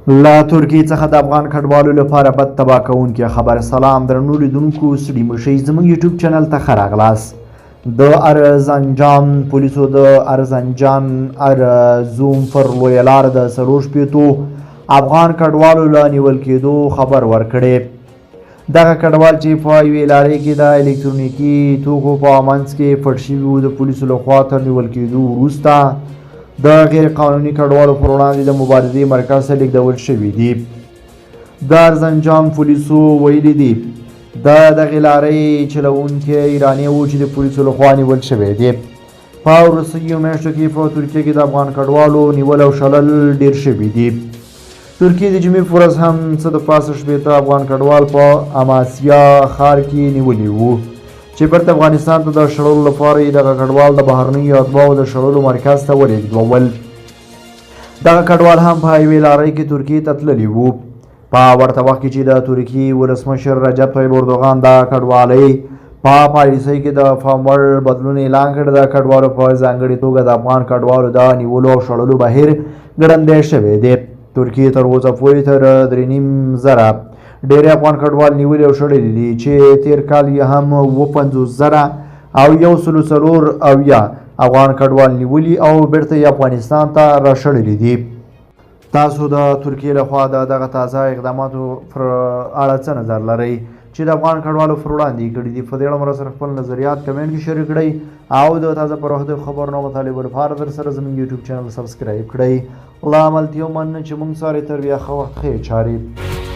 له ترکیې څخه د افغان کډوالو لپاره بد تباه کوونکې خبر. سلام درنو لیدونکو، ستړي مه شئ، زموږ یوټیوب چینل ته ښه راغلاست. د ارزنجان پولیسو د ارزنجان ارزوم پر لویه لار د 4 افغان کډوالو له نیول کېدو خبر ورکړی. دغه کډوال چې په یوې لارې کې د الکترونیکي توکو په منځ کې پټ شوي وو، د پولیسو لخوا تر نیول کېدو وروسته د غیر قانوني کډوالو پر وړاندې د مبارزې مرکز ته لیږدول شوي دي. د ارزنجان پولیسو ویلي دي د دغې لارې چلوونکی ایراني و چې د پولیسو لخوا نیول شوی دی. په وروستیو میاشتو کې په ترکیه کې د افغان کډوالو نیول او شړل ډیر شوي دي. ترکیې د جمعې په ورځ هم څه د پاسه 80 افغان کډوال په اماسیا ښار کې نیولي وو چې بیرته افغانستان ته د شړلو لپاره یې دغه کډوال د بهرنیو اتباعو د شړلو مرکز ته ولېږدول. دغه کډوال هم په یوې لارۍ کې ترکیې ته تللي وو. په ورته وخت کې چې د ترکیې ولسمشر رجب طیب اردوغان د کډوالۍ په پالیسۍ کې د پام وړ بدلون اعلان کړ، د کډوالو په ځانګړې توګه د افغان کډوالو د نیولو او شړلو بهیر ګړندی شوی دی. ترکیې تر اوسه پورې تر 3,500 ډېری افغان کډوال نیولي او شړلي دي چې تیر کال یې هم 50,000 او 140 افغان کډوال نیولي او بیرته یې افغانستان ته راشړلي دي. تاسو د ترکیې لخوا د دغه تازه اقداماتو پر اړه څه نظر لرئ چې د افغان کډوالو پر وړاندې کړي دي؟ په دې اړه سره خپل نظریات کمنټ کې شریک کړئ او د تازه پر وخت خبرونو او مطالبو لپاره در سره زموږ یوټیوب چینل سبسکرایب کړئ. الله ملتیا ومنه چې موږ سره تر بیا ښه وخت ښې چارې